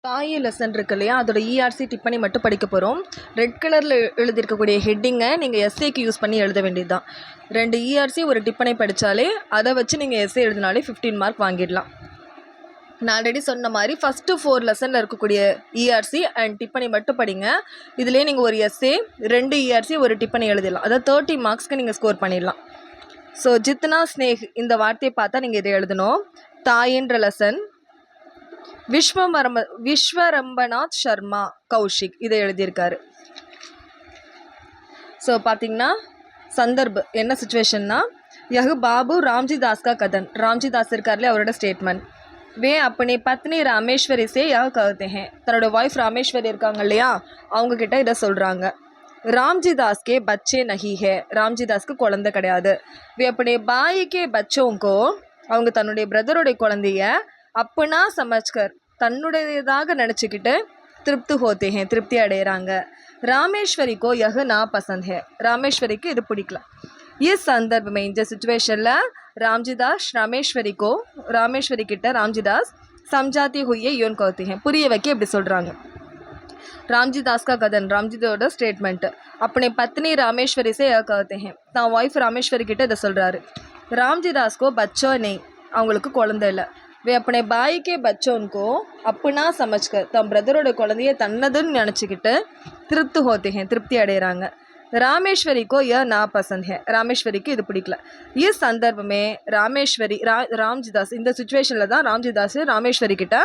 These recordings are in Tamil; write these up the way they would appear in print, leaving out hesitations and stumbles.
தாய் லெசன் இருக்கு இல்லையா, அதோட இஆர்சி டிப்பனி மட்டும் படிக்க போகிறோம். ரெட் கலரில் எழுதியிருக்கக்கூடிய ஹெட்டிங்கை நீங்கள் எஸ்ஏக்கு யூஸ் பண்ணி எழுத வேண்டியது தான். 2 இஆர்சி ஒரு டிப்பனை படித்தாலே அதை வச்சு நீங்கள் எஸ்ஏ எழுதினாலே 15 மார்க் வாங்கிடலாம். நான் ஆல்ரெடி சொன்ன மாதிரி ஃபஸ்ட்டு 4 லெசனில் இருக்கக்கூடிய இஆர்சி அண்ட் டிப்பனி மட்டும் படிங்க. இதிலே நீங்கள் ஒரு எஸ்ஏ 2 இஆர்சி ஒரு டிப்பனி எழுதிடலாம். அதாவது 30 மார்க்ஸ்க்கு நீங்கள் ஸ்கோர் பண்ணிடலாம். ஸோ ஜித்னா ஸ்னேக் இந்த வார்த்தையை பார்த்தா நீங்கள் இதை எழுதணும். தாயின்ற லெசன். விஸ்வரம்பநாத் சர்மா கௌஷிக் இதை எழுதியிருக்காரு. ஸோ பார்த்தீங்கன்னா சந்தர்ப் என்ன சுச்சுவேஷன்னா, யஹ் பாபு ராம்ஜி தாஸ் கா கதன். ராம்ஜி தாஸ் இருக்கார்லே அவரோட ஸ்டேட்மெண்ட். வே அப்பனே பத்னி ராமேஸ்வரி சே யஹ் கஹ்தே ஹேன். தன்னோட ஒய்ஃப் ராமேஸ்வரி இருக்காங்க இல்லையா, அவங்கக்கிட்ட இதை சொல்கிறாங்க. ராம்ஜி தாஸ்கே பச்சே நஹி ஹே. ராம்ஜி தாஸ்க்கு குழந்தை கிடையாது. வே அப்பனே பாயிக்கே பச்சோங்கோ. அவங்க தன்னுடைய பிரதருடைய குழந்தைய அப்பனா சமஜ்கர் தன்னுடையதாக நினச்சிக்கிட்டு திருப்தி ஹோத்தே ஹே, திருப்தி அடைகிறாங்க. ராமேஸ்வரிக்கோ யஹ் நா பசந்த் ஹே. ராமேஸ்வரிக்கு இது பிடிக்கல. இஸ் சந்தர்ப்பமே இந்த சுச்சுவேஷனில் ராம்ஜிதாஸ் ராமேஸ்வரி கிட்ட ராம்ஜிதாஸ் சம்ஜாத்தி ஹுயே யோன் கௌத்தி ஹே, புரிய வைக்க இப்படி சொல்கிறாங்க. ராம்ஜிதாஸ் கா கதன் ராம்ஜிதோட ஸ்டேட்மெண்ட்டு. அப்பனே பத்னி ராமேஸ்வரி சே யஹ் கௌத்தே ஹே. தான் ஒய்ஃப் ராமேஸ்வரி கிட்ட இதை சொல்கிறாரு. ராம்ஜிதாஸ்கோ பச்சோ நெய், அவங்களுக்கு குழந்தை இல்லை. வே அப்பனே பாய்க்கே பச்சோன்கோ அப்பனா சமஜ்கர் தன் பிரதரோட குழந்தைய தன்னதுன்னு நினச்சிக்கிட்டு திருப்தி ஹோத்தே ஹே, திருப்தி அடைகிறாங்க. ராமேஸ்வரிக்கோ நா பசந்த் ஹே. ராமேஸ்வரிக்கு இது பிடிக்கல. இஸ் சந்தர்ப்பமே ராம்ஜிதாஸ் இந்த சுச்சுவேஷனில் தான் ராம்ஜிதாஸ் ராமேஸ்வரி கிட்ட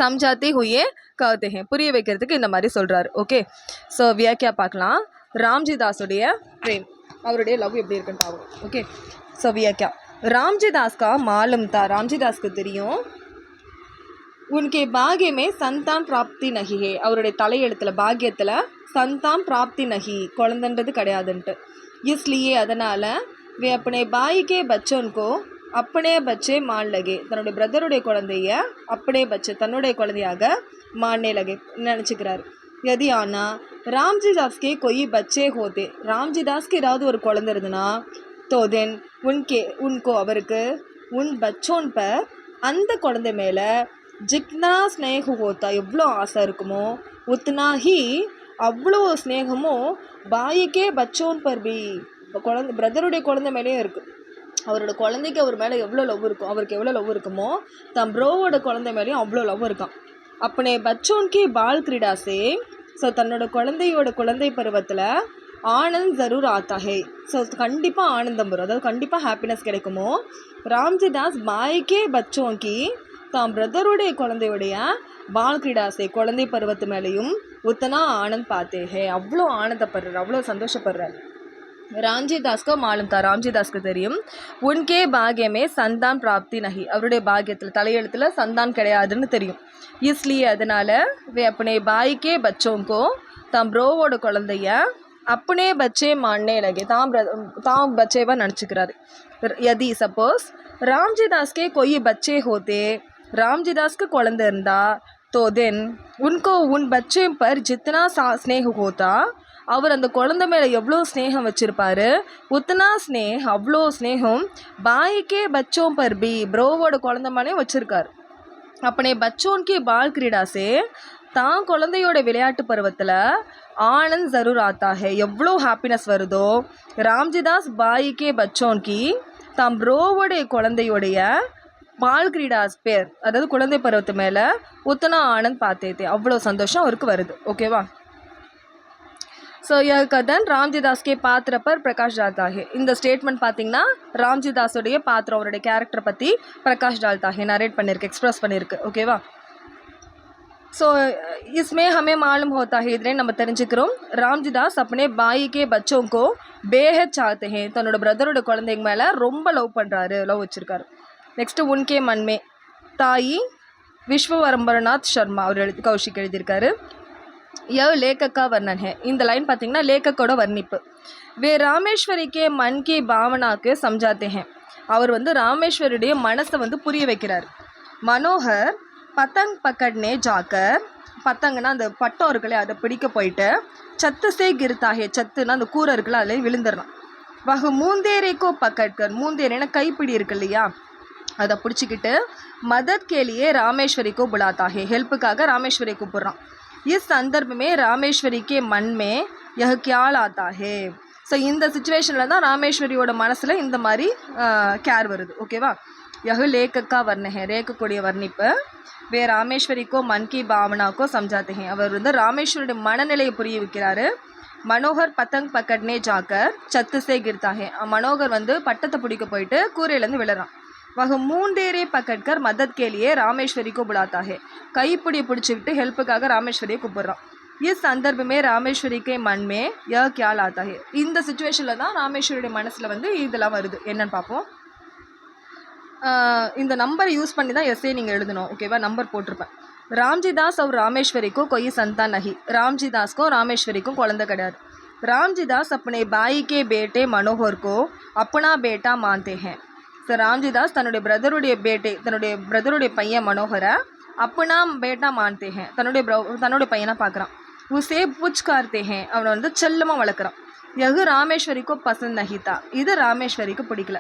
சம்ஜாத்தி ஹுயே கஹ்தே ஹே, புரிய வைக்கிறதுக்கு இந்த மாதிரி சொல்கிறாரு. ஓகே, ஸோ வியாக்கியா பார்க்கலாம். ராம்ஜிதாஸுடைய பிரேம், அவருடைய லவ் எப்படி இருக்குன்னு ஆகும். Okay, so வியாக்கியா. ராம்ஜிதாஸ்கா மாலும் தா. ராம்ஜிதாஸ்க்கு தெரியும் உன்கே பாகியமே சந்தான் பிராப்தி நஹி. அவருடைய தலையெழுத்தில் பாக்கியத்தில் சந்தான் பிராப்தி நஹி, குழந்தைன்றது கிடையாதுன்ட்டு. இஸ்லியே அதனால் வே அப்பனே பாய்க்கே பச்சோன்கோ அப்பனே பச்சே மான் லகே. தன்னுடைய பிரதருடைய குழந்தைய அப்பனே பச்சை தன்னுடைய குழந்தையாக மானே லகே நினச்சிக்கிறாரு. எதி ஆனா ராம்ஜிதாஸ்கே கொய் பச்சே ஹோதே. ராம்ஜிதாஸ்க்கு ஏதாவது ஒரு குழந்தை இருந்துன்னா தோ தென் உன்கோ அவருக்கு உன் பச்சோன் பர் அந்த குழந்தை மேலே ஜிக்னா ஸ்னேக ஹோத்தா எவ்வளோ ஆசை இருக்குமோ உத்னா ஹி அவ்வளோ ஸ்னேகமும் பாயிக்கே பச்சோன் பர் பி குழந்தை பிரதருடைய குழந்தை மேலேயும் இருக்குது. அவரோட குழந்தைக்கு அவர் மேலே எவ்வளோ லவ் இருக்கும், அவருக்கு எவ்வளோ லவ் இருக்குமோ தம் ப்ரோவோட குழந்தை மேலேயும் அவ்வளோ லவ் இருக்கான். அப்பனே பச்சோன்கி பால் கிரீடாசே. ஸோ தன்னோட குழந்தையோட குழந்தை பருவத்தில் ஆனந்த் ஜரூர் ஆத்தா ஹே. ஸோ கண்டிப்பாக ஆனந்தம் வரும், அதாவது கண்டிப்பாக ஹாப்பினஸ் கிடைக்குமோ. ராம்ஜிதாஸ் பாய்க்கே பச்சோங்கி தான் பிரதருடைய குழந்தையுடைய பால் கிரீடாசே குழந்தை பருவத்து மேலேயும் உத்தனா ஆனந்த் பார்த்தே ஹே, அவ்வளோ ஆனந்தப்படுறார், அவ்வளோ சந்தோஷப்படுறார். ராம்ஜிதாஸ்க்கு மாலும் தா. ராம்ஜிதாஸ்க்கு தெரியும் உன்கே பாகியமே சந்தான் பிராப்தி நஹி, அவருடைய பாகியத்தில் தலையெழுத்தில் சந்தான் கிடையாதுன்னு தெரியும். இஸ்லியே அதனால் வே அப்பனே பாய்க்கே பச்சோங்கோ தான் ப்ரோவோட குழந்தைய அப்பனே பச்சே மானே லகே தாம் பச்சேவாக நினச்சிக்கிறாரு. யதி சப்போஸ் ராம்ஜிதாஸ்கே கொய் பச்சே ஹோத்தே, ராம்ஜிதாஸ்க்கு குழந்தை இருந்தா தோ தென் உன்கோ உன் பச்சே பர் ஜித்னா ஸ்னேக ஹோத்தா, அவர் அந்த குழந்தை மேலே எவ்வளோ ஸ்னேகம் வச்சுருப்பார். உத்தனா ஸ்னேக் அவ்வளோ ஸ்னேகம் பாய்க்கே பச்சோம் பர் பி ப்ரோவோட குழந்தை மேலேயும் வச்சுருக்கார். அப்பனே பச்சோன்கி பால் கிரீடாசே தான் குழந்தையோட விளையாட்டு பருவத்தில் ஆனந்த் ஜரூர் ஆத்தா ஹே, எவ்வளோ ஹாப்பினஸ் வருதோ. ராம்ஜிதாஸ் பாயிக்கே பச்சோன்கி தான் ப்ரோவோடைய குழந்தையோடைய பால் கிரீடாஸ் பேர், அதாவது குழந்தை பருவத்து மேலே உத்தனா ஆனந்த் பார்த்தே, அவ்வளோ சந்தோஷம் அவருக்கு வருது. ஓகேவா. ஸோ கதன் ராம்ஜிதாஸ்கே பாத்திர பர் பிரகாஷ் டால்தா ஹே. இந்த ஸ்டேட்மெண்ட் பார்த்தீங்கன்னா ராம்ஜிதாஸுடைய பாத்திரம் அவருடைய கேரக்டரை பற்றி பிரகாஷ் டால்தா ஹே நரேட் பண்ணியிருக்கு, எக்ஸ்பிரஸ் பண்ணியிருக்கு. ஓகேவா. ஸோ இஸ்மே ஹமே மாலும் ஹோத்தா ஹே, இதுலேயே நம்ம தெரிஞ்சுக்கிறோம் ராம்ஜிதாஸ் அப்பனே பாயிக்கே பச்சோங்கோ பேஹத் சாத்தே ஹே, தன்னோட பிரதரோட குழந்தைங்க மேலே ரொம்ப லவ் பண்ணுறாரு, லவ் வச்சுருக்காரு. நெக்ஸ்ட்டு உன்கே மன்மே தாயி விஸ்வரம்பநாத் சர்மா அவர் கௌஷிக் எழுதியிருக்காரு. லேக்கக்கா வர்ணன் ஹே. இந்த லைன் பார்த்தீங்கன்னா லேக்கக்கோட வர்ணிப்பு. வே ராமேஸ்வரிக்கே மன் கி பாவனாக்கு சம்ஜாத்தே ஹே. அவர் ராமேஸ்வரியுடைய மனசை புரிய வைக்கிறார். மனோகர் பத்தங் பக்கட்னே ஜாக்கர், பத்தங்கன்னா அந்த பட்டம் இருக்குல்ல அதை பிடிக்க போயிட்டு சத்து சே கிருத்தாகே, சத்துன்னா அந்த கூரை இருக்குல்ல அதில் விழுந்துடலாம். வகு மூந்தேரேக்கோ பக்கட்கர், மூந்தேரேன்னா கைப்பிடி இருக்கு இல்லையா, அதை பிடிச்சிக்கிட்டு मदद के लिए रामेश्वरी को बुलाता है, हेल्पुக்காக ராமேஸ்வரி கூப்பிடுறான். इस संदर्भ में रामेश्वरी के मन में यह ख्याल आता है. ஸோ இந்த சுச்சுவேஷனில் தான் ராமேஸ்வரியோட மனசில் இந்த மாதிரி கேர் வருது. ஓகேவா. यह लेखक का वर्ण है, ரேக்கக்கூடிய வர்ணிப்பு. வே ராமேஸ்வரி கோ மன் கி பாவனா கோ சம்ஜாते हैं, அவர் வந்து ராமேஸ்வரியோட மனநிலையை புரிய வைக்கிறாரு. மனோகர் பத்தங் பக்கட்னே ஜாக்கர் சத்து சே கிர்தா ஹே, மனோகர் வந்து பட்டத்தை பிடிக்க போயிட்டு கூரையிலேருந்து விழுறான். वह मूंदेरे पकड़कर मदद के लिए रामेश्वरी को बुलाता है, கைப்பிடி பிடிச்சிக்கிட்டு ஹெல்ப்புக்காக ராமேஸ்வரியை கூப்பிடுறான். इस संदर्भ में रामेश्वरी के मन में यह ख्याल आता है, இந்த சுச்சுவேஷனில் தான் ராமேஸ்வரியோட மனசில் வந்து இதெல்லாம் வருது. என்னன்னு பார்ப்போம். இந்த நம்பரை யூஸ் பண்ணி தான் எஸ்ஏ நீங்கள் எழுதணும். ஓகேவா. நம்பர் போட்டிருப்பேன். ராம்ஜிதாஸ் और रामेश्वरी को कोई संतान नहीं, ராம்ஜிதாஸ் को ராமேஸ்வரி को குழந்தை கிடையாது. ராம்ஜிதாஸ் अपने भाई के बेटे मनोहर को अपना बेटा मानते हैं. ஸோ ராம்ஜிதாஸ் தன்னுடைய பிரதருடைய பையன் மனோகரை அப்பனா பேட்டா மான்தே ஹே, தன்னுடைய பையனை பார்க்குறான். உசே புச்கார்த்தே ஹே, அவனை வந்து செல்லமாக வளர்க்குறான். யகு ராமேஸ்வரிக்கோ பசந்த் நஹிதா, இது ராமேஸ்வரிக்கு பிடிக்கல.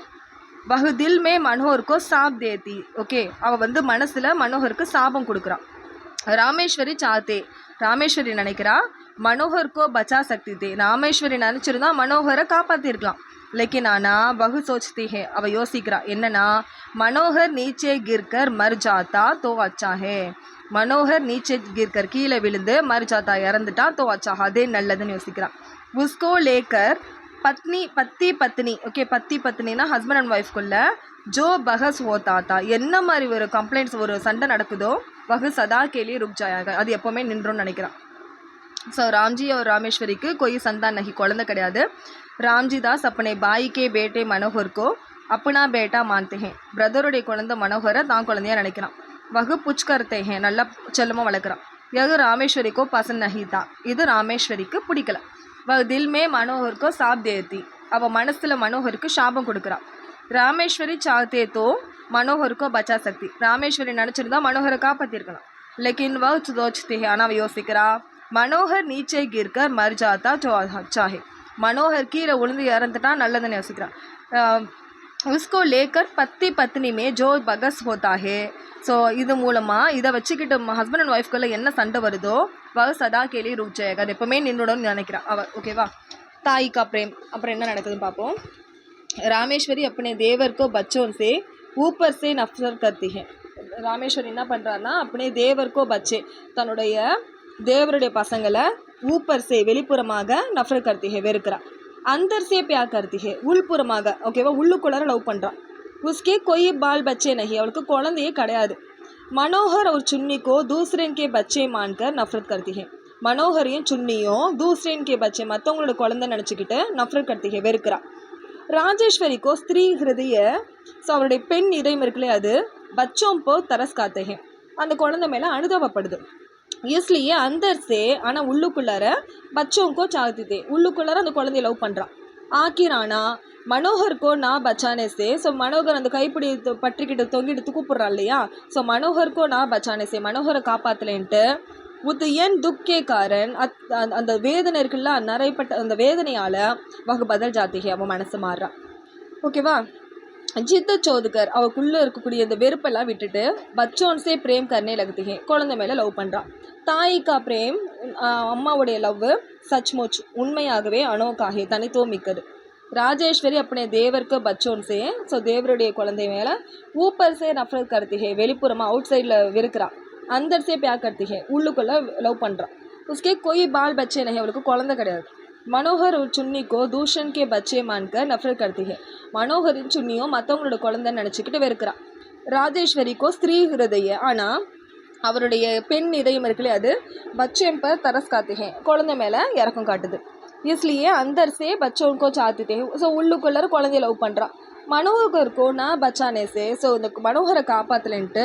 வகு தில் மே மனோகருக்கோ சாப் தேத்தி, ஓகே, அவள் வந்து மனசில் மனோகருக்கு சாபம் கொடுக்குறான். ராமேஸ்வரி சாத்தே, ராமேஸ்வரி நினைக்கிறா மனோகருக்கோ பச்சா சக்தி தே, ராமேஸ்வரி நினச்சிருந்தா மனோகரை காப்பாற்றிருக்கலாம். लेकिन आना बहु सोचती है, அவள் யோசிக்கிறா என்னன்னா மனோகர் நீச்சே கிர்கர் மர் ஜாத்தா தோ அச்சா ஹே, மனோகர் நீச்சே கிர்கர் கீழே விழுந்து மர் ஜாத்தா இறந்துட்டா தோ அச்சா, அதே நல்லதுன்னு யோசிக்கிறான். உஸ்கோ லேக்கர் பத்தி okay, பத்தினா husband and ஒய்ஃப்குள்ள Joe பஹஸ் Hota தா, என்ன மாதிரி ஒரு கம்ப்ளைண்ட்ஸ் ஒரு சண்டை நடக்குதோ வகு சதா கேலி ருக் ஜாயாக, அது எப்போவுமே நின்றோன்னு நினைக்கிறான். ஸோ ராம்ஜி और ராமேஸ்வரிக்கு कोई संतान नहीं, குழந்தை கிடையாது. ராம்ஜிதாஸ் अपने भाई के बेटे मनोहर को अपना बेटा मानते हैं, பிரதருடைய குழந்தை மனோகரை தான் குழந்தையாக நினைக்கிறான். வகு புச்கர்த்தே ஹே, நல்லா செல்லமாக வளர்க்குறான். யகு ராமேஸ்வரிக்கோ பசந்த் நஹி தா, இது ராமேஸ்வரிக்கு பிடிக்கல. வகு தில் மே மனோகருக்கோ சாப் தேத்தி, அவள் மனசில் மனோகருக்கு சாபம் கொடுக்குறான். ராமேஸ்வரி சாத்தே தோ மனோகருக்கோ பச்சா சக்தி, ராமேஸ்வரி நினச்சிருந்தா மனோகரை காப்பாற்றிருக்கலாம். லெக்கின் வ சோச்தே ஹே, ஆனால் அவள் யோசிக்கிறா மனோகர் நீச்சே கிர்கர் மர் ஜாத்தா தோ அச்சா ஹே, மனோகர் கீழே உளுந்து இறந்துட்டா நல்லதுன்னு யோசிக்கிறான். உஸ்கோ லேக்கர் பத்னி மே ஜோ பகஸ் ஹோத்தா ஹே, ஸோ இது மூலமாக இதை வச்சுக்கிட்டு ஹஸ்பண்ட் அண்ட் ஒய்ஃப்குள்ளே என்ன சண்டை வருதோ வ சதா கேலி ருக் ஜாயேகா, அது எப்போவுமே நின்றுடன்னு நினைக்கிறான் அவள். ஓகேவா. தாய்க்கா பிரேம், அப்புறம் என்ன நடக்குதுன்னு பார்ப்போம். ராமேஸ்வரி अपने देवर को बच्चों से ऊपर से नफरत करती है, ராமேஸ்வரி என்ன பண்ணுறான்னா अपने देवर को बच्चे, தன்னுடைய தேவருடைய பசங்களை ஊப்பர் சே வெளிப்புறமாக நஃபரத் கர்த்தி ஹே, வெறுக்கிறா. அந்தர் சே பியா கர்த்தி ஹே, உள்புறமாக, ஓகேவா, உள்ளுக்குள்ளார லவ் பண்ணுறான். உஸ்கே கொய் பால் பச்சே நஹி, அவளுக்கு குழந்தையே கிடையாது. மனோகர் और चुन्नी को दूसरे के बच्चे मानकर नफरत करती है, மனோகரையும் சுன்னியும் दूसरे के बच्चे மற்றவங்களோட குழந்தை நினச்சிக்கிட்டு நஃபரத் करती है, வெறுக்கிறா. ராஜேஸ்வரிக்கோ ஸ்திரீ ஹிருதய, ஸோ அவருடைய பெண் இதயம் இருக்குல்லே, அது பச்சோம் போ தரஸ் காத்தே ஹே, அந்த குழந்தை மேலே அனுதாபப்படுது. इसलिए अंदर से ஆனால் உள்ளுக்குள்ளார பச்சோங்கோ சாத்திதே, உள்ளுக்குள்ளார அந்த குழந்தைய லவ் பண்ணுறான். ஆக்கிரானா மனோகருக்கோ நான் பச்சானே சே, ஸோ மனோகர் அந்த கைப்பிடி பற்றிக்கிட்டு தொங்கிட்டு கூப்பிட்றான் இல்லையா, ஸோ மனோகருக்கோ நான் பச்சானே சே, மனோகரை காப்பாற்றலேன்ட்டு உத்து என் துக்கே காரன் அந்த வேதனை இருக்குல்ல, நிறையப்பட்ட அந்த வேதனையால் வகு பதில் ஜாத்திகை, அவன் மனசு மாறுறான். ஓகேவா. ஜித்த சோதுகர், அவளுக்குள்ளே இருக்கக்கூடிய இந்த வெறுப்பெல்லாம் விட்டுட்டு பச்சோன்ஸே பிரேம் கர்னே லகுத்திகே, குழந்தை மேலே லவ் பண்ணுறான். தாய்க்கா பிரேம், அம்மாவுடைய லவ் சச்முச் உண்மையாகவே அனோக்காகே, தனித்துவம் மிக்கது. ராஜேஸ்வரி अपने தேவருக்கு பச்சோன்ஸே, ஸோ தேவருடைய குழந்தை மேலே ஊப்பர் சே நஃபரத் கர்த்தி ஹே, வெளிப்புறமாக அவுட் சைடில் வெறுக்கிறான். அந்தர் சே பியா கர்த்தி ஹே, உள்ளுக்குள்ளே லவ் பண்ணுறான். உஸ்கே கொய் பால் பச்சே நஹி, அவளுக்கு குழந்தை கிடையாது. மனோகர் ஒரு சுன்னிக்கோ தூஷன் கே பச்சே மான்கர் நஃபரத் கர்த்தி ஹே, மனோகரின் சுன்னியும் மற்றவங்களோட குழந்தைன்னு நினச்சிக்கிட்டு வெறுக்கிறான். ராஜேஸ்வரிக்கோ ஸ்திரீ ஹிருதய, ஆனால் அவருடைய பெண் இதயம் இருக்குல்லே, அது பச்சேம் பர் தரஸ் காத்தி ஹே, குழந்தை மேலே இறக்கம் காட்டுது. इसलिए अंदर से बच्चों को चाहते हैं, ஸோ உள்ளுக்குள்ளார குழந்தைய லவ் பண்ணுறான். மனோகருக்கோ நான் பச்சானே சே, ஸோ இந்த மனோகரை காப்பாற்றலன்ட்டு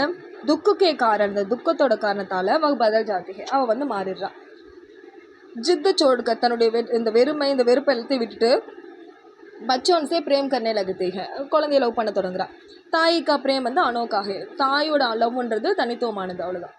துக்குக்கே காரணம், இந்த துக்கத்தோட காரணத்தால் அவ பதில் ஜாத்திகை, அவள் வந்து மாறிடுறான். ஜித்து சோடுக்க, தன்னுடைய இந்த வெறுப்பை எல்லாத்தையும் விட்டுட்டு பச்சோன்ஸே பிரேம் கர்னே லகுத்தீங்க, குழந்தைய லவ் பண்ண தொடங்குறான். தாய்க்கா பிரேம் வந்து அனோக்காக, தாயோட லவ்ன்றது தனித்துவமானது, அவ்வளோதான்.